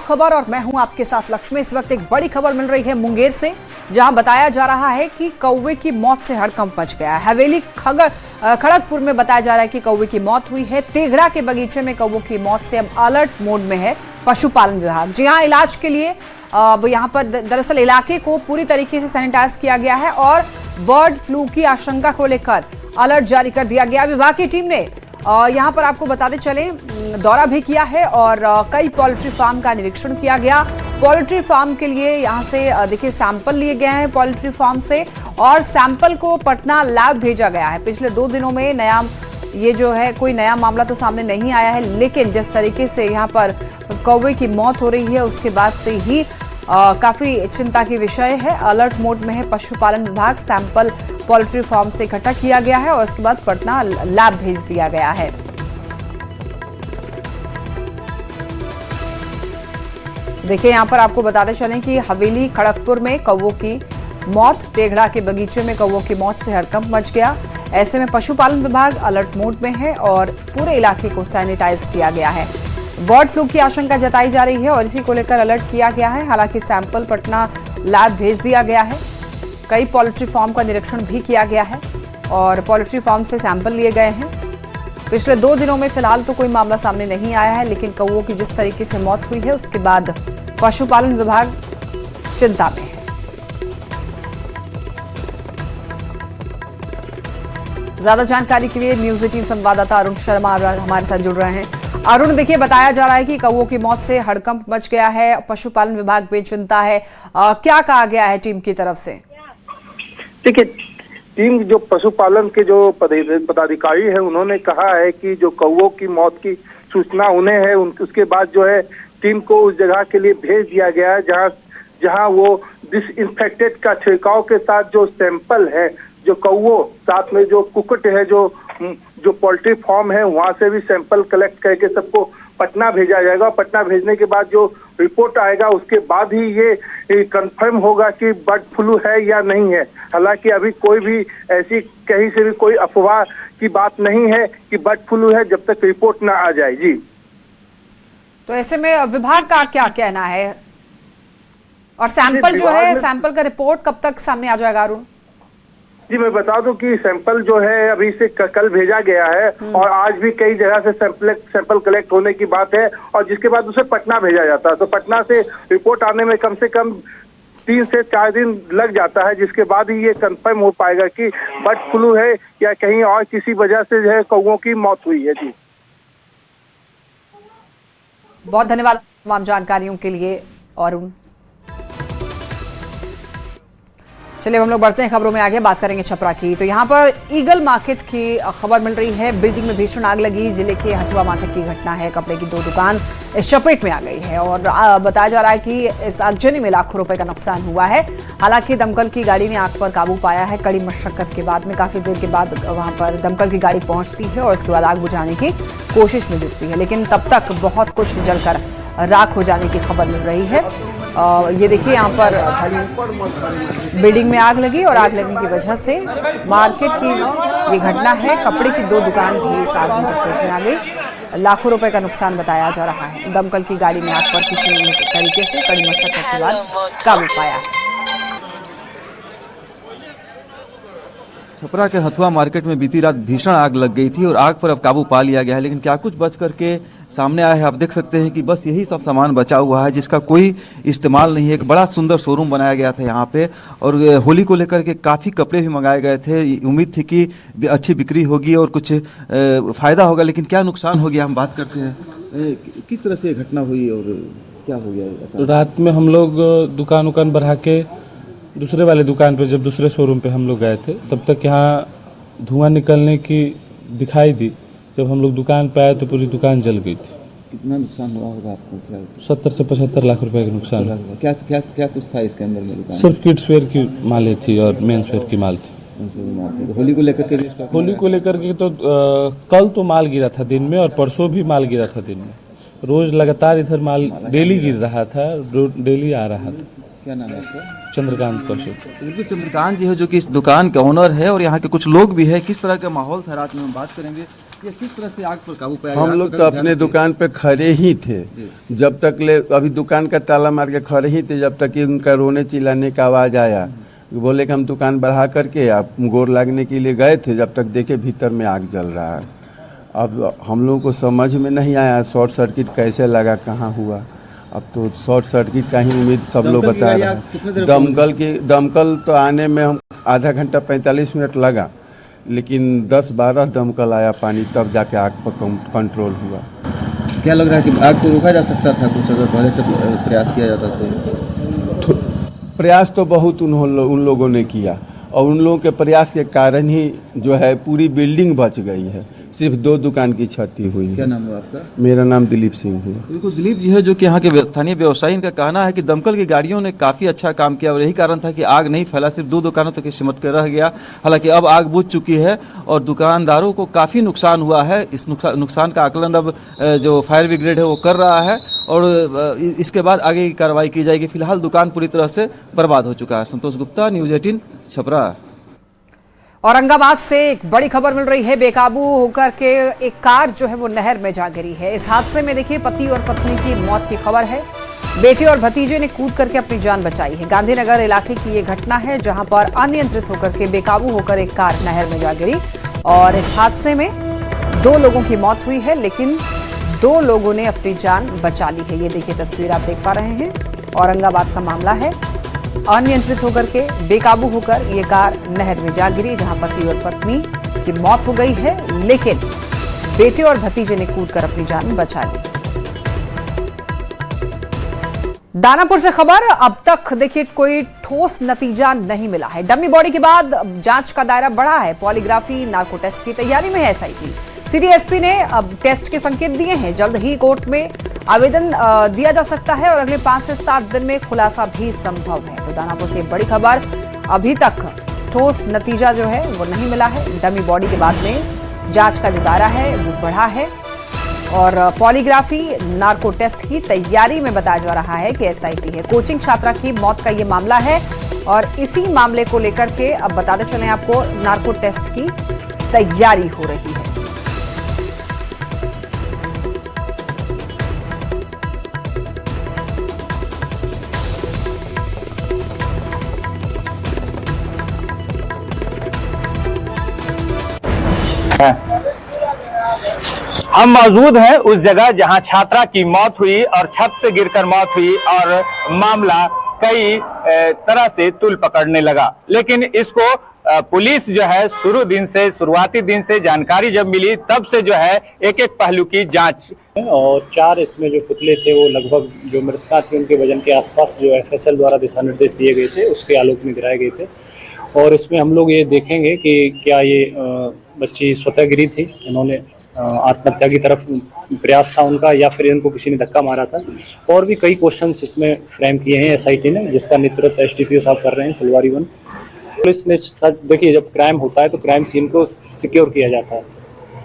खबर और मैं हूं आपके साथ लक्ष्मी। इस वक्त एक बड़ी खबर मिल रही है मुंगेर से, जहां बताया जा रहा है कि कौवे की मौत से हड़कंप मच गया है। हवेली खड़गपुर में बताया जा रहा है कि कौवे की मौत हुई है। तेघड़ा के बगीचे में कौवों की मौत से अब अलर्ट मोड में है पशुपालन विभाग। जी हां, इलाज के लिए यहाँ पर दरअसल इलाके को पूरी तरीके से सैनिटाइज किया गया है और बर्ड फ्लू की आशंका को लेकर अलर्ट जारी कर दिया गया। विभाग की टीम ने यहाँ पर आपको बताते चले दौरा भी किया है और कई पोल्ट्री फार्म का निरीक्षण किया गया। पोल्ट्री फार्म के लिए यहाँ से देखिए सैंपल लिए गए हैं पोल्ट्री फार्म से और सैंपल को पटना लैब भेजा गया है। पिछले 2 दिनों में नया ये जो है कोई नया मामला तो सामने नहीं आया है, लेकिन जिस तरीके से यहाँ पर कौवे की मौत हो रही है उसके बाद से ही काफी चिंता की विषय है। अलर्ट मोड में है पशुपालन विभाग। सैंपल पोल्ट्री फार्म से इकट्ठा किया गया है और उसके बाद पटना लैब भेज दिया गया है। देखिए यहाँ पर आपको बताते चलें कि हवेली खड़गपुर में कौवों की मौत, तेघड़ा के बगीचे में कौवों की मौत से हड़कंप मच गया। ऐसे में पशुपालन विभाग अलर्ट मोड में है और पूरे इलाके को सैनिटाइज किया गया है। बर्ड फ्लू की आशंका जताई जा रही है और इसी को लेकर अलर्ट किया गया है। हालांकि सैंपल पटना लैब भेज दिया गया है। कई पोल्ट्री फार्म का निरीक्षण भी किया गया है और पोल्ट्री फार्म से सैंपल लिए गए हैं। पिछले 2 दिनों में फिलहाल तो कोई मामला सामने नहीं आया है, लेकिन कौवों की जिस तरीके से मौत हुई है उसके बाद पशुपालन विभाग चिंता में है। ज्यादा जानकारी के लिए न्यूज 18 संवाददाता अरुण शर्मा हमारे साथ जुड़ रहे हैं। अरुण, देखिए बताया जा रहा है कि कौवों की मौत से हड़कंप मच गया है, पशुपालन विभाग में चिंता है। क्या कहा गया है टीम की तरफ से? देखिए, टीम जो पशुपालन के जो पदाधिकारी है उन्होंने कहा है कि जो कौवों की मौत की सूचना उन्हें है, उसके बाद जो है टीम को उस जगह के लिए भेज दिया गया है जहां वो डिसइंफेक्टेड का छिड़काव के साथ जो सैंपल है, जो कौवों साथ में जो कुक्कुट है, जो पोल्ट्री फार्म है, वहां से भी सैंपल कलेक्ट करके सबको पटना भेजा जाएगा। पटना भेजने के बाद जो रिपोर्ट आएगा उसके बाद ही ये कंफर्म होगा कि बर्ड फ्लू है या नहीं है। हालांकि अभी कोई भी ऐसी कहीं से भी कोई अफवाह की बात नहीं है कि बर्ड फ्लू है जब तक रिपोर्ट ना आ जाए। जी, तो ऐसे में विभाग का क्या कहना है और सैंपल जो है, सैंपल का रिपोर्ट कब तक सामने आ जाएगा अरुण? जी, मैं बता दूं कि सैंपल जो है अभी से कल भेजा गया है और आज भी कई जगह से सैंपल कलेक्ट होने की बात है और जिसके बाद उसे पटना भेजा जाता है। तो पटना से रिपोर्ट आने में कम से कम 3 से 4 दिन लग जाता है, जिसके बाद ही ये कंफर्म हो पाएगा कि बर्ड फ्लू है या कहीं और किसी वजह से जो है कौवों की मौत हुई है। जी, बहुत धन्यवाद तमाम जानकारियों के लिए अरुण। चलिए हम लोग बढ़ते हैं खबरों में आगे, बात करेंगे छपरा की। तो यहाँ पर ईगल मार्केट की खबर मिल रही है। बिल्डिंग में भीषण आग लगी। जिले के हथुआ मार्केट की घटना है। कपड़े की 2 दुकान इस चपेट में आ गई है और बताया जा रहा है कि इस आगजनी में लाखों रुपए का नुकसान हुआ है। हालांकि दमकल की गाड़ी ने आग पर काबू पाया है। कड़ी मशक्कत के बाद में काफी देर के बाद वहां पर दमकल की गाड़ी पहुंचती है और उसके बाद आग बुझाने की कोशिश में जुटती है, लेकिन तब तक बहुत कुछ जलकर राख हो जाने की खबर मिल रही है। ये देखिए यहाँ पर बिल्डिंग में आग लगी और आग लगने की वजह से मार्केट की ये घटना है। कपड़े की 2 दुकान भी इस आग में चपेट में आ गई। लाखों रुपए का नुकसान बताया जा रहा है। दमकल की गाड़ी ने आग पर किसी तरीके से कड़ी मशक्कत के बाद काबू पाया है। छपरा के हथुआ मार्केट में बीती रात भीषण आग लग गई थी और आग पर अब काबू पा लिया गया है, लेकिन क्या कुछ बच करके सामने आया है आप देख सकते हैं कि बस यही सब सामान बचा हुआ है जिसका कोई इस्तेमाल नहीं है। एक बड़ा सुंदर शोरूम बनाया गया था यहाँ पे और होली को लेकर के काफ़ी कपड़े भी मंगाए गए थे। उम्मीद थी कि अच्छी बिक्री होगी और कुछ फ़ायदा होगा, लेकिन क्या नुकसान हो गया हम बात करते हैं। किस तरह से घटना हुई और क्या हो गया? तो रात में हम लोग दुकान बढ़ा के दूसरे वाले दुकान पे, जब दूसरे शोरूम पे हम लोग गए थे, तब तक यहाँ धुआं निकलने की दिखाई दी। जब हम लोग दुकान पे आए तो पूरी दुकान जल गई थी। कितना नुकसान हुआ होगा आपको? 70 से 75 लाख रुपए का नुकसान। क्या क्या क्या कुछ था इसके अंदर में? सिर्फ किड्स वेयर की मालें थी और मेंस वेयर की माल थी। तो होली को लेकर के तो कल तो माल गिरा था दिन में और परसों भी माल गिरा था दिन में। रोज लगातार इधर माल डेली गिर रहा था, डेली आ रहा था। क्या नाम है आपका? चंद्रकांत कौशिक। बिल्कुल, चंद्रकांत जी है जो कि इस दुकान के ओनर है और यहाँ के कुछ लोग भी है। किस तरह का माहौल था रात में हम बात करेंगे। ये किस तरह से आग पर काबू पाया? हम लोग तो अपने दुकान पे खड़े ही थे, जब तक अभी दुकान का ताला मार के खड़े ही थे, जब तक कि उनका रोने चिल्लाने का आवाज़ आया। बोले कि हम दुकान बढ़ा करके आप गोर लागने के लिए गए थे, जब तक देखे भीतर में आग जल रहा है। अब हम लोगों को समझ में नहीं आया शॉर्ट सर्किट कैसे लगा, कहाँ हुआ। अब तो शॉर्ट सर्किट का ही उम्मीद सब लोग बता रहे हैं। दमकल तो आने में हम आधा घंटा 45 मिनट लगा, लेकिन 10-12 दमकल आया पानी, तब जाके आग पर कंट्रोल हुआ। क्या लग रहा है कि आग को रोका जा सकता था कुछ, अगर पहले से प्रयास किया जाता तो? प्रयास तो बहुत उन लोगों ने किया, और उन लोगों के प्रयास के कारण ही जो है पूरी बिल्डिंग बच गई है, सिर्फ 2 दुकान की क्षति हुई है। क्या नाम है आपका? मेरा नाम दिलीप सिंह है। बिल्कुल, दिलीप जी है जो कि यहाँ के स्थानीय व्यवसायी, इनका कहना है कि दमकल की गाड़ियों ने काफ़ी अच्छा काम किया और यही कारण था कि आग नहीं फैला, सिर्फ 2 दुकानों तक सिमट कर रह गया। हालांकि अब आग बुझ चुकी है और दुकानदारों को काफ़ी नुकसान हुआ है। इस नुकसान का आकलन अब जो फायर ब्रिगेड है वो कर रहा है और इसके बाद आगे की कार्रवाई की जाएगी। फिलहाल दुकान पूरी तरह से बर्बाद हो चुका है। संतोष गुप्ता, न्यूज़ 18 छपरा। औरंगाबाद से एक बड़ी खबर मिल रही है। बेकाबू होकर के एक कार जो है वो नहर में जा गिरी है। इस हादसे में देखिए पति और पत्नी की मौत की खबर है। बेटे और भतीजे ने कूद करके अपनी जान बचाई है। गांधीनगर इलाके की ये घटना है जहां पर अनियंत्रित होकर के बेकाबू होकर एक कार नहर में जा गिरी और इस हादसे में 2 लोगों की मौत हुई है, लेकिन 2 लोगों ने अपनी जान बचा ली है। ये देखिए तस्वीर आप देख पा रहे हैं, औरंगाबाद का मामला है। अनियंत्रित होकर के बेकाबू होकर ये कार नहर में जा गिरी जहां पति और पत्नी की मौत हो गई है, लेकिन बेटे और भतीजे ने कूदकर अपनी जान बचा ली। दानापुर से खबर, अब तक देखिए कोई ठोस नतीजा नहीं मिला है। डमी बॉडी के बाद जांच का दायरा बढ़ा है। पॉलीग्राफी, नार्को टेस्ट की तैयारी में है एसआईटी। सिटी एसपी ने अब टेस्ट के संकेत दिए हैं। जल्द ही कोर्ट में आवेदन दिया जा सकता है और अगले 5 से 7 दिन में खुलासा भी संभव है। तो दानापुर से बड़ी खबर, अभी तक ठोस नतीजा जो है वो नहीं मिला है। डमी बॉडी के बाद में जांच का जो दायरा है वो बढ़ा है और पॉलीग्राफी, नार्को टेस्ट की तैयारी में बताया जा रहा है कि एसआईटी है। कोचिंग छात्रा की मौत का ये मामला है और इसी मामले को लेकर के अब बताते चलें आपको, नार्को टेस्ट की तैयारी हो रही है। हम मौजूद हैं उस जगह जहां छात्रा की मौत हुई और छत से गिरकर मौत हुई और मामला कई तरह से तूल पकड़ने लगा, लेकिन इसको पुलिस जो है शुरुआती दिन से जानकारी जब मिली तब से जो है एक एक पहलू की जांच और 4 इसमें जो पुतले थे वो लगभग जो मृतका थी उनके वजन के आसपास जो एफएसएल द्वारा दिशा निर्देश दिए गए थे उसके आलोक में गिराए गए थे। और इसमें हम लोग ये देखेंगे कि क्या ये बच्ची स्वतः गिरी थी, इन्होंने आत्महत्या की तरफ प्रयास था उनका, या फिर इनको किसी ने धक्का मारा था। और भी कई क्वेश्चंस इसमें फ्रेम किए हैं एसआईटी ने, जिसका नेतृत्व एसडीपीओ साहब कर रहे हैं फुलवारी 1। पुलिस ने देखिए, जब क्राइम होता है तो क्राइम सीन को सिक्योर किया जाता है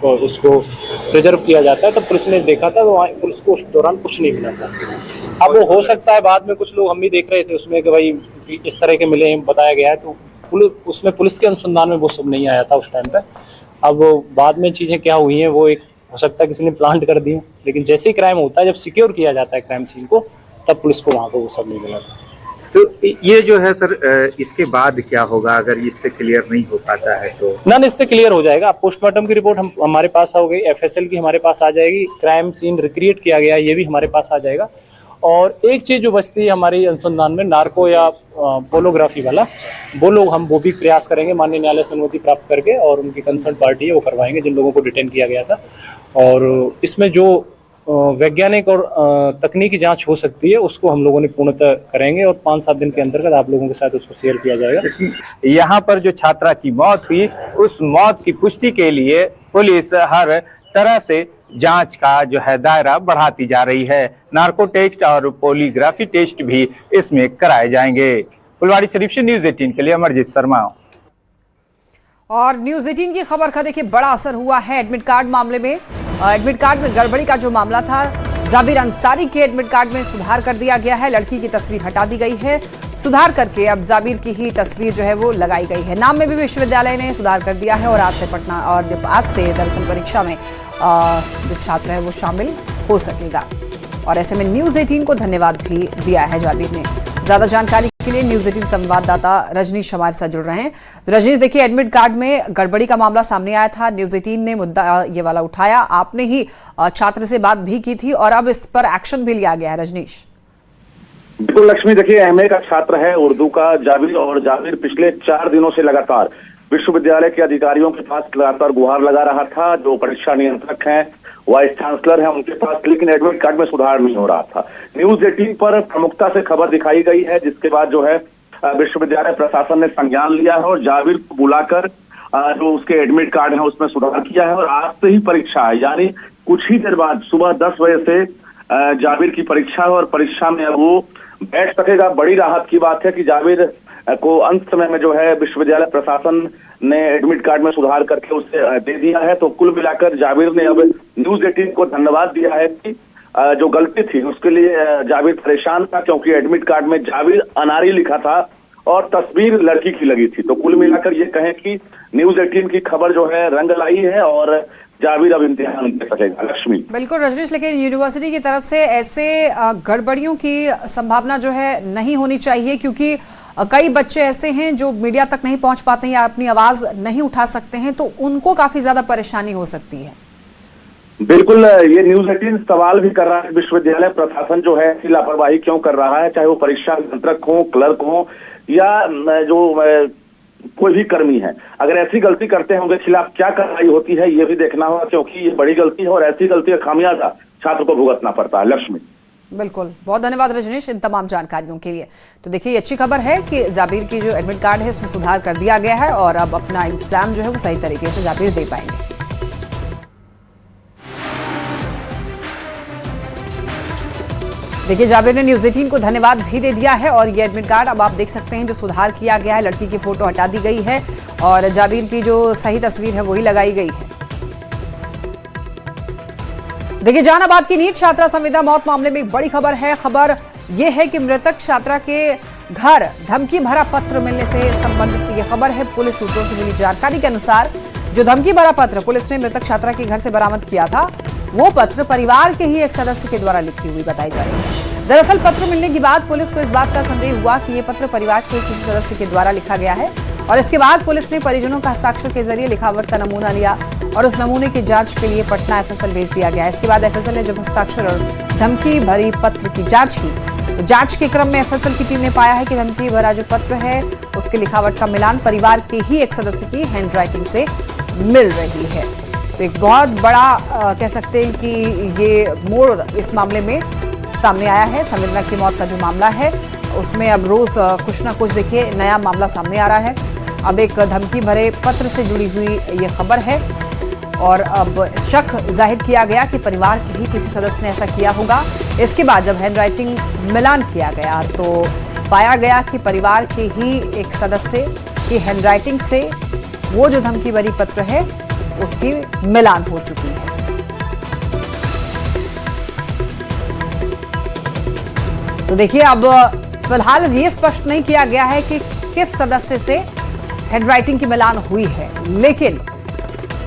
और उसको प्रिजर्व किया जाता है। तब पुलिस ने देखा था तो पुलिस को उस दौरान कुछ नहीं मिला था। अब वो हो सकता है बाद में कुछ लोग हम भी देख रहे थे उसमें कि भाई इस तरह के मिले बताया गया है, तो उसमें पुलिस के अनुसंधान में वो सब नहीं आया था उस टाइम पे। अब बाद में चीज़ें क्या हुई हैं वो एक हो सकता है किसी ने प्लांट कर दी, लेकिन जैसे ही क्राइम होता है, जब सिक्योर किया जाता है क्राइम सीन को, तब पुलिस को वहाँ पर वो सब नहीं मिला था। तो ये जो है सर, इसके बाद क्या होगा अगर इससे क्लियर नहीं हो पाता है तो? ना, इससे क्लियर हो जाएगा। पोस्टमार्टम की रिपोर्ट हमारे पास आ गई, एफएसएल की हमारे पास आ जाएगी, क्राइम सीन रिक्रिएट किया गया ये भी हमारे पास आ जाएगा। और एक चीज़ जो बचती है हमारी अनुसंधान में, नार्को या पोलोग्राफी वाला, वो भी प्रयास करेंगे माननीय न्यायालय से अनुमति प्राप्त करके, और उनकी कंसर्न पार्टी है वो करवाएंगे जिन लोगों को डिटेन किया गया था। और इसमें जो वैज्ञानिक और तकनीकी जांच हो सकती है उसको हम लोगों ने पूर्णतः करेंगे और 5-7 दिन के अंतर्गत आप लोगों के साथ उसको शेयर किया जाएगा। यहाँ पर जो छात्रा की मौत हुई, उस मौत की पुष्टि के लिए पुलिस हर तरह से जांच का जो है दायरा बढ़ाती जा रही है। नार्को टेस्ट और पॉलीग्राफी टेस्ट भी इसमें कराए जाएंगे। फुलवारी शरीफ से न्यूज़ 18 के लिए अमरजीत शर्मा। और न्यूज़ 18 की खबर का देखिए बड़ा असर हुआ है एडमिट कार्ड मामले में। एडमिट कार्ड में गड़बड़ी का जो मामला था, जाबिर अंसारी के एडमिट कार्ड में सुधार कर दिया गया है। लड़की की तस्वीर हटा दी गई है। सुधार करके अब जाबिर की ही तस्वीर जो है वो लगाई गई है। नाम में भी विश्वविद्यालय ने सुधार कर दिया है और आज से पटना और जब आज से दरअसल परीक्षा में जो छात्र है वो शामिल हो सकेगा। और ऐसे में न्यूज़ 18 को धन्यवाद भी दिया है जाबिर ने। ज्यादा जानकारी के लिए न्यूज़ 18 संवाददाता रजनीश हमारे साथ जुड़ रहे हैं। रजनीश, देखिए एडमिट कार्ड में गड़बड़ी का मामला सामने आया था, न्यूज़ 18 ने मुद्दा ये वाला उठाया, आपने ही छात्र से बात भी की थी और अब इस पर एक्शन भी लिया गया है। रजनीश। बिल्कुल लक्ष्मी, देखिए एमए का छात्र है उर्दू का जाबिर, और जाबिर पिछले 4 दिनों से लगातार विश्वविद्यालय के अधिकारियों के पास लगातार गुहार लगा रहा था। जो परीक्षा नियंत्रक हैं, वाइस चांसलर है उनके पास, लेकिन एडमिट कार्ड में सुधार नहीं हो रहा था। न्यूज़ 18 पर प्रमुखता से खबर दिखाई गई है, जिसके बाद जो है विश्वविद्यालय प्रशासन ने संज्ञान लिया है और जाबिर को बुलाकर जो उसके एडमिट कार्ड है उसमें सुधार किया है। और आज से ही परीक्षा है, यानी कुछ ही देर बाद सुबह 10 बजे से जाबिर की परीक्षा है और परीक्षा में अब वो बैठ सकेगा। बड़ी राहत की बात है कि जाबिर को अंत समय में जो है विश्वविद्यालय प्रशासन ने एडमिट कार्ड में सुधार करके उसे दे दिया है। तो कुल मिलाकर जाबिर ने अब न्यूज़ 18 को धन्यवाद दिया है कि जो गलती थी उसके लिए जाबिर परेशान था, क्योंकि एडमिट कार्ड में जाबिर अनारी लिखा था और तस्वीर लड़की की लगी थी। तो कुल मिलाकर ये कहें कि न्यूज़ 18 की खबर जो है रंग लाई है और जाबिर अब इम्तिहान दे सकेगा। लक्ष्मी। बिल्कुल रजनीश, लेकिन यूनिवर्सिटी की तरफ से ऐसे गड़बड़ियों की संभावना जो है नहीं होनी चाहिए, क्योंकि कई बच्चे ऐसे हैं जो मीडिया तक नहीं पहुंच पाते हैं या अपनी आवाज नहीं उठा सकते हैं, तो उनको काफी ज्यादा परेशानी हो सकती है। बिल्कुल, ये न्यूज़ 18 सवाल भी कर रहा है विश्वविद्यालय प्रशासन जो है ऐसी लापरवाही क्यों कर रहा है, चाहे वो परीक्षा नियंत्रक हो, क्लर्क हो या जो कोई भी कर्मी है। अगर ऐसी गलती करते हैं उनके खिलाफ क्या कार्रवाई होती है ये भी देखना होगा, क्योंकि ये बड़ी गलती है और ऐसी गलती का खामियाजा छात्र को भुगतना पड़ता है। लक्ष्मी। बिल्कुल, बहुत धन्यवाद रजनीश इन तमाम जानकारियों के लिए। तो देखिए, ये अच्छी खबर है कि जाबिर की जो एडमिट कार्ड है उसमें सुधार कर दिया गया है और अब अपना एग्जाम जो है वो सही तरीके से जाबिर दे पाएंगे। देखिए, जाबिर ने न्यूज़ 18 को धन्यवाद भी दे दिया है और ये एडमिट कार्ड अब आप देख सकते हैं जो सुधार किया गया है, लड़की की फोटो हटा दी गई है और जाबिर की जो सही तस्वीर है वही लगाई गई है। देखिए, जहानाबाद की नीट छात्रा संविदा मौत मामले में एक बड़ी खबर है। खबर यह है कि मृतक छात्रा के घर धमकी भरा पत्र मिलने से संबंधित ये खबर है। पुलिस सूत्रों से मिली जानकारी के अनुसार जो धमकी भरा पत्र पुलिस ने मृतक छात्रा के घर से बरामद किया था, वो पत्र परिवार के ही एक सदस्य के द्वारा लिखी हुई बताई जा रही है। दरअसल पत्र मिलने के बाद पुलिस को इस बात का संदेह हुआ कि ये पत्र परिवार के किसी सदस्य के द्वारा लिखा गया है और इसके बाद पुलिस ने परिजनों का हस्ताक्षर के जरिए लिखावट का नमूना लिया और उस नमूने की जांच के लिए पटना एफएसएल भेज दिया गया। इसके बाद एफएसएल ने जब हस्ताक्षर और धमकी भरी पत्र की जांच की, तो जांच के क्रम में एफएसएल की टीम ने पाया है कि धमकी भरा जो पत्र है उसके लिखावट का मिलान परिवार के ही एक सदस्य की हैंडराइटिंग से मिल रही है। तो एक बहुत बड़ा कह सकते हैं कि ये मोड़ इस मामले में सामने आया है। संवेदना की मौत का जो मामला है उसमें अब रोज कुछ ना कुछ देखिए नया मामला सामने आ रहा है। अब एक धमकी भरे पत्र से जुड़ी हुई ये खबर है और अब शक जाहिर किया गया कि परिवार के ही किसी सदस्य ने ऐसा किया होगा। इसके बाद जब हैंडराइटिंग मिलान किया गया तो पाया गया कि परिवार के ही एक सदस्य की हैंडराइटिंग से वो जो धमकी भरी पत्र है उसकी मिलान हो चुकी है। तो देखिए, अब फिलहाल ये स्पष्ट नहीं किया गया है कि किस सदस्य से हैंडराइटिंग की मिलान हुई है, लेकिन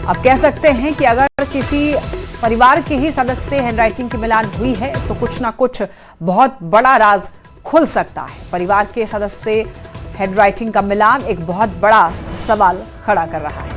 अब कह सकते हैं कि अगर किसी परिवार के ही सदस्य से हैंडराइटिंग की मिलान हुई है तो कुछ ना कुछ बहुत बड़ा राज खुल सकता है। परिवार के सदस्य से हैंडराइटिंग का मिलान एक बहुत बड़ा सवाल खड़ा कर रहा है।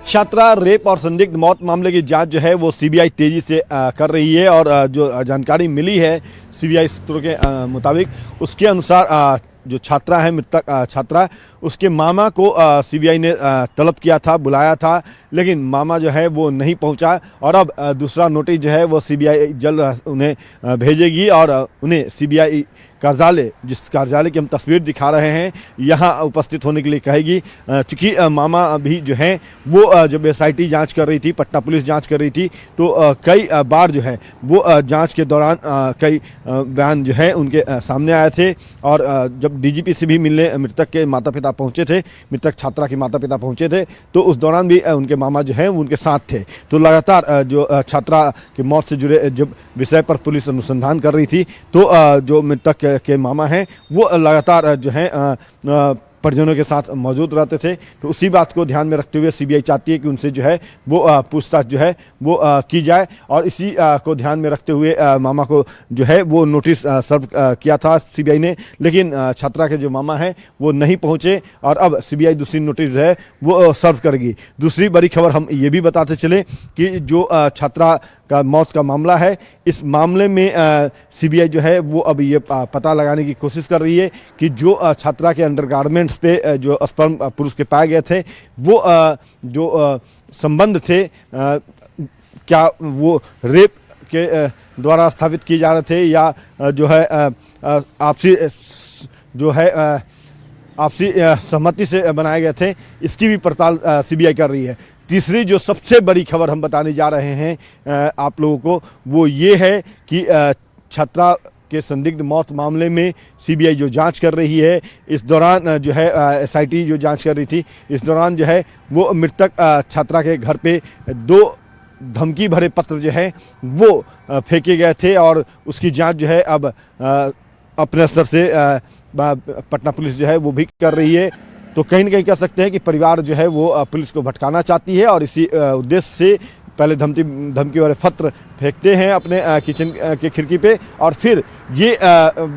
छात्रा रेप और संदिग्ध मौत मामले की जांच जो है वो सीबीआई तेजी से कर रही है और जो जानकारी मिली है सीबीआई सूत्रों के मुताबिक, उसके अनुसार जो छात्रा है, मृतक छात्रा, उसके मामा को सीबीआई ने तलब किया था, बुलाया था, लेकिन मामा जो है वो नहीं पहुंचा और अब दूसरा नोटिस जो है वो सीबीआई जल्द उन्हें भेजेगी और उन्हें सीबीआई कार्यालय, जिस कार्यालय की हम तस्वीर दिखा रहे हैं, यहाँ उपस्थित होने के लिए कहेगी। चूँकि मामा भी जो हैं वो जब एसआईटी जांच कर रही थी, पटना पुलिस जांच कर रही थी, तो कई बार जो है वो जांच के दौरान कई बयान जो है उनके सामने आए थे और जब डीजीपी से भी मिलने मृतक के माता पिता पहुँचे थे, मृतक छात्रा के माता पिता पहुँचे थे, तो उस दौरान भी उनके मामा जो हैं वो उनके साथ थे। तो लगातार जो छात्रा की मौत से जुड़े जब विषय पर पुलिस अनुसंधान कर रही थी, तो जो मृतक के मामा हैं वो लगातार जो है परिजनों के साथ मौजूद रहते थे। तो उसी बात को ध्यान में रखते हुए सीबीआई चाहती है कि उनसे जो है वो पूछताछ जो है वो की जाए, और इसी को ध्यान में रखते हुए मामा को जो है वो नोटिस सर्व किया था सीबीआई ने, लेकिन छात्रा के जो मामा हैं वो नहीं पहुंचे और अब सीबीआई दूसरी नोटिस है वो सर्व करेगी। दूसरी बड़ी खबर हम ये भी बताते चले कि जो छात्रा का मौत का मामला है, इस मामले में सीबीआई जो है वो अब ये पता लगाने की कोशिश कर रही है कि जो छात्रा के अंडरगारमेंट्स पे जो स्पर्म पुरुष के पाए गए थे वो जो संबंध थे क्या वो रेप के द्वारा स्थापित किए जा रहे थे या जो है आपसी जो है आपसी सहमति से बनाए गए थे, इसकी भी पड़ताल सीबीआई कर रही है। तीसरी जो सबसे बड़ी खबर हम बताने जा रहे हैं आप लोगों को वो ये है कि छात्रा के संदिग्ध मौत मामले में सीबीआई जो जांच कर रही है, इस दौरान जो है एसआईटी जो जांच कर रही थी, इस दौरान जो है वो मृतक छात्रा के घर पे 2 धमकी भरे पत्र जो है वो फेंके गए थे और उसकी जांच जो है अब अपने स्तर से पटना पुलिस जो है वो भी कर रही है। तो कहीं ना कहीं कह सकते हैं कि परिवार जो है वो पुलिस को भटकाना चाहती है और इसी उद्देश्य से पहले धमकी वाले पत्र फेंकते हैं अपने किचन के खिड़की पे और फिर ये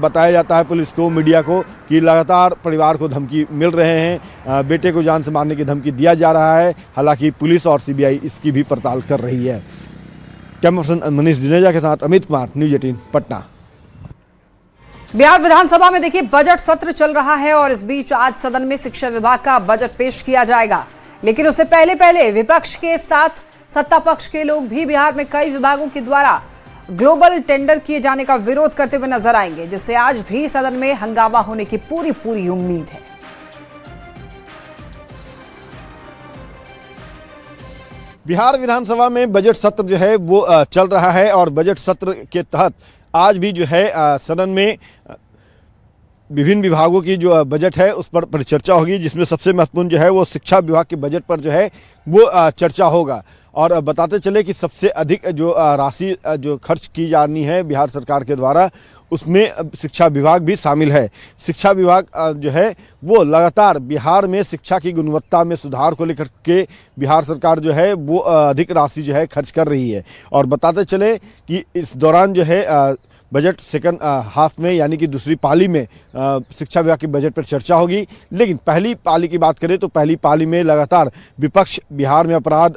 बताया जाता है पुलिस को, मीडिया को, कि लगातार परिवार को धमकी मिल रहे हैं, बेटे को जान से मारने की धमकी दिया जा रहा है। हालांकि पुलिस और सीबीआई इसकी भी पड़ताल कर रही है। कैमरा पर्सन मनीष जुनेजा के साथ अमित कुमार, न्यूज़ 18 पटना। बिहार विधानसभा में देखिए बजट सत्र चल रहा है और इस बीच आज सदन में शिक्षा विभाग का बजट पेश किया जाएगा, लेकिन उससे पहले विपक्ष के साथ सत्ता पक्ष के लोग भी बिहार में कई विभागों के द्वारा ग्लोबल टेंडर किए जाने का विरोध करते हुए नजर आएंगे, जिससे आज भी सदन में हंगामा होने की पूरी उम्मीद है। बिहार विधानसभा में बजट सत्र जो है वो चल रहा है और बजट सत्र के तहत आज भी जो है सदन में विभिन्न विभागों की जो बजट है उस पर परिचर्चा होगी, जिसमें सबसे महत्वपूर्ण जो है वो शिक्षा विभाग के बजट पर जो है वो चर्चा होगा। और बताते चले कि सबसे अधिक जो राशि जो खर्च की जानी है बिहार सरकार के द्वारा, उसमें शिक्षा विभाग भी शामिल है। शिक्षा विभाग जो है वो लगातार बिहार में शिक्षा की गुणवत्ता में सुधार को लेकर के बिहार सरकार जो है वो अधिक राशि जो है खर्च कर रही है। और बताते चले कि इस दौरान जो है बजट सेकंड हाफ में यानी कि दूसरी पाली में शिक्षा विभाग के बजट पर चर्चा होगी। लेकिन पहली पाली की बात करें तो पहली पाली में लगातार विपक्ष बिहार में अपराध,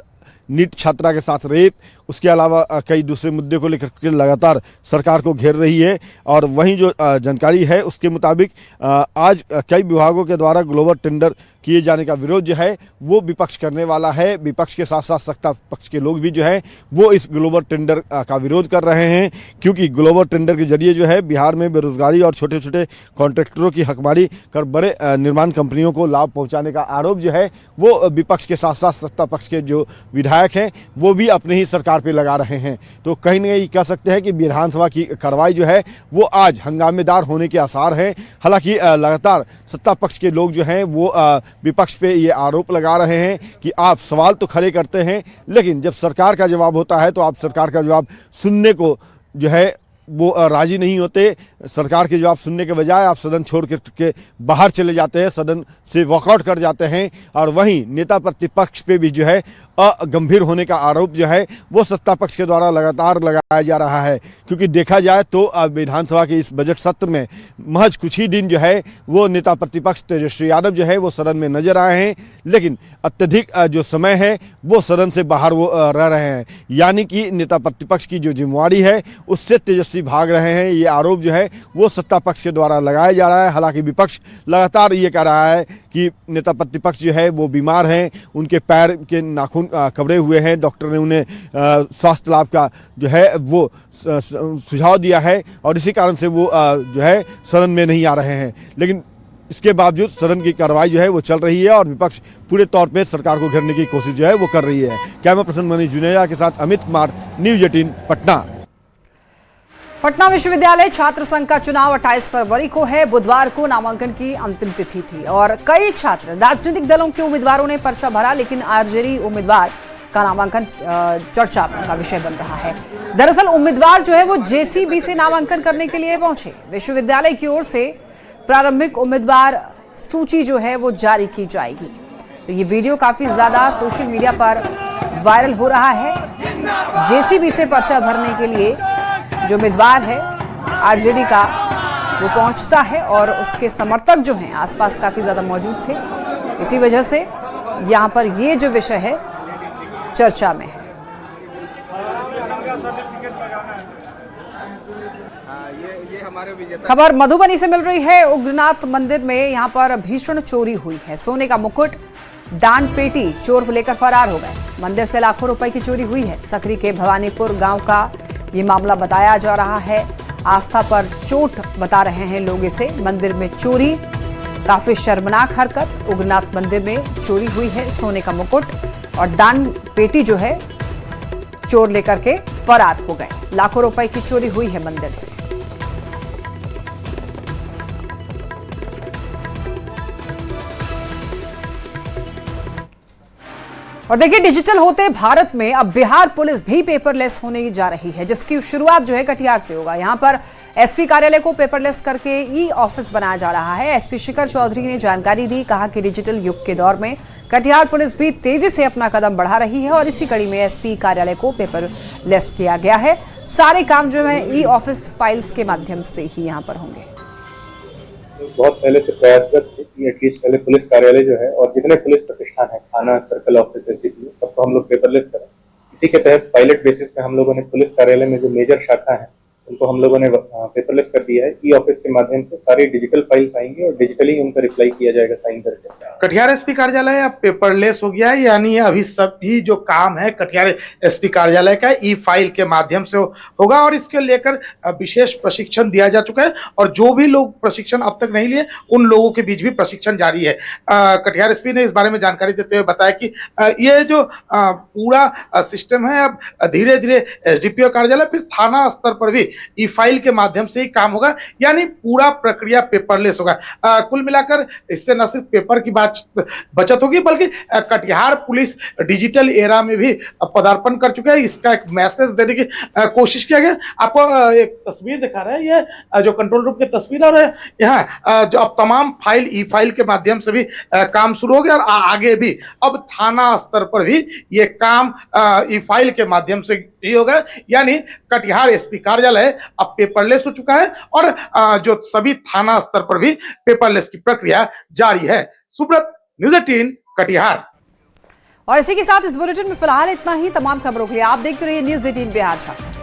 नीट छात्रा के साथ रेप, उसके अलावा कई दूसरे मुद्दे को लेकर के लगातार सरकार को घेर रही है। और वहीं जो जानकारी है उसके मुताबिक आज कई विभागों के द्वारा ग्लोबल टेंडर किए जाने का विरोध जो है वो विपक्ष करने वाला है। विपक्ष के साथ साथ सत्ता पक्ष के लोग भी जो है वो इस ग्लोबल टेंडर का विरोध कर रहे हैं, क्योंकि ग्लोबल टेंडर के जरिए जो है बिहार में बेरोजगारी और छोटे छोटे कॉन्ट्रैक्टरों की हकमारी कर बड़े निर्माण कंपनियों को लाभ पहुंचाने का आरोप जो है वो विपक्ष के साथ साथ सत्ता पक्ष के जो विधायक हैं वो भी अपने ही सरकार पे लगा रहे हैं। तो कहीं ना कहीं कह सकते हैं कि विधानसभा की कार्रवाई जो है वो आज हंगामेदार होने के आसार हैं। हालांकि लगातार सत्ता पक्ष के लोग जो हैं वो विपक्ष पे ये आरोप लगा रहे हैं कि आप सवाल तो खड़े करते हैं, लेकिन जब सरकार का जवाब होता है तो आप सरकार का जवाब सुनने को जो है वो राजी नहीं होते। सरकार के जवाब सुनने के बजाय आप सदन छोड़ के बाहर चले जाते हैं, सदन से वॉकआउट कर जाते हैं। और वहीं नेता प्रतिपक्ष पे भी जो है गंभीर होने का आरोप जो है वो सत्ता पक्ष के द्वारा लगातार लगाया जा रहा है, क्योंकि देखा जाए तो विधानसभा के इस बजट सत्र में महज कुछ ही दिन जो है वो नेता प्रतिपक्ष तेजस्वी यादव जो है वो सदन में नजर आए हैं, लेकिन अत्यधिक जो समय है वो सदन से बाहर वो रह रहे हैं। यानी कि नेता प्रतिपक्ष की जो जिम्मेवारी है उससे तेजस्वी भाग रहे हैं। ये आरोप जो है वो सत्ता पक्ष के द्वारा लगाया जा रहा है। हालांकि विपक्ष लगातार ये कह रहा है कि नेता प्रतिपक्ष जो है वो बीमार हैं, उनके पैर के नाखून कबड़े हुए हैं, डॉक्टर ने उन्हें स्वास्थ्य लाभ का जो है वो सुझाव दिया है और इसी कारण से वो जो है सदन में नहीं आ रहे हैं। लेकिन इसके बावजूद सदन की कार्रवाई जो है वो चल रही है और विपक्ष पूरे तौर पे सरकार को घेरने की कोशिश जो है वो कर रही है। कैमरा पर्सन मनीष जुनेजा के साथ अमित कुमार, न्यूज़ 18 पटना। पटना विश्वविद्यालय छात्र संघ का चुनाव 28 फरवरी को है। बुधवार को नामांकन की अंतिम तिथि थी और कई छात्र राजनीतिक दलों के उम्मीदवारों ने पर्चा भरा, लेकिन आरजेडी उम्मीदवार का नामांकन चर्चा का विषय बन रहा है। दरअसल उम्मीदवार जो है वो जेसीबी से नामांकन करने के लिए पहुंचे। विश्वविद्यालय की ओर से प्रारंभिक उम्मीदवार सूची जो है वो जारी की जाएगी। तो ये वीडियो काफी ज्यादा सोशल मीडिया पर वायरल हो रहा है। जेसीबी से पर्चा भरने के लिए जो उम्मीदवार है आरजेडी का वो पहुंचता है और उसके समर्थक जो हैं आसपास काफी ज्यादा मौजूद थे। इसी वजह से यहाँ पर ये जो विषय है चर्चा में है। खबर मधुबनी से मिल रही है। उग्रनाथ मंदिर में यहाँ पर भीषण चोरी हुई है। सोने का मुकुट, दान पेटी चोर लेकर फरार हो गए। मंदिर से लाखों रुपए की चोरी हुई है। सकरी के भवानीपुर गांव का ये मामला बताया जा रहा है। आस्था पर चोट बता रहे हैं लोग इसे। मंदिर में चोरी, काफी शर्मनाक हरकत। उग्रनाथ मंदिर में चोरी हुई है। सोने का मुकुट और दान पेटी जो है चोर लेकर के फरार हो गए। लाखों रुपए की चोरी हुई है मंदिर से। और देखिए, डिजिटल होते भारत में अब बिहार पुलिस भी पेपरलेस होने जा रही है, जिसकी शुरुआत जो है कटिहार से होगा। यहां पर एसपी कार्यालय को पेपरलेस करके ई ऑफिस बनाया जा रहा है। एसपी शिखर चौधरी ने जानकारी दी। कहा कि डिजिटल युग के दौर में कटिहार पुलिस भी तेजी से अपना कदम बढ़ा रही है और इसी कड़ी में एसपी कार्यालय को पेपरलेस किया गया है। सारे काम जो है ई ऑफिस फाइल्स के माध्यम से ही यहाँ पर होंगे। बहुत पहले से प्रयासरत थे कि एटलीस्ट पहले पुलिस कार्यालय जो है और जितने पुलिस प्रतिष्ठान है, थाना, सर्कल ऑफिस, एसडीपीओ, सबको हम लोग पेपरलेस करें। इसी के तहत पायलट बेसिस पे हम लोगों ने पुलिस कार्यालय में जो मेजर शाखा है उनको हम लोगों ने पेपरलेस कर दिया है। ई ऑफिस के माध्यम से सारी डिजिटल फाइल्स आएंगी और डिजिटली उनका रिप्लाई किया जाएगा साइन करके। कटिहार एसपी कार्यालय अब पेपरलेस हो गया है, यानी अभी सभी जो काम है कटिहार एसपी कार्यालय का ई फाइल के माध्यम से होगा और इसके लेकर विशेष प्रशिक्षण दिया जा चुका है और जो भी लोग प्रशिक्षण अब तक नहीं लिए उन लोगों के बीच भी प्रशिक्षण जारी है। कटिहार एसपी ने इस बारे में जानकारी देते हुए बताया कि ये जो पूरा सिस्टम है अब धीरे धीरे एसडीपीओ कार्यालय फिर थाना स्तर पर भी ई फाइल के माध्यम से ही काम होगा, यानी पूरा प्रक्रिया पेपरलेस होगा। कुल मिलाकर इससे न सिर्फ पेपर की बचत होगी बल्कि कटिहार पुलिस डिजिटल एरा में भी पदार्पण कर चुका है। इसका एक मैसेज देने की कोशिश किया गया। आपको एक तस्वीर दिखा रहा है, ये जो कंट्रोल रूम की तस्वीर और यहाँ जो अब तमाम फाइल ई फाइल के माध्यम से भी काम शुरू हो गया और आगे भी अब थाना स्तर पर भी ये काम ई फाइल के माध्यम से ही होगा, यानी कटिहार एसपी कार्यालय अब पेपरलेस हो चुका है और जो सभी थाना स्तर पर भी पेपरलेस की प्रक्रिया जारी है। सुब्रत, न्यूज़ 18 कटिहार। और इसी के साथ इस बुलेटिन में फिलहाल इतना ही। तमाम खबरों के लिए आप देखते रहिए न्यूज़ 18 बिहार झारखंड।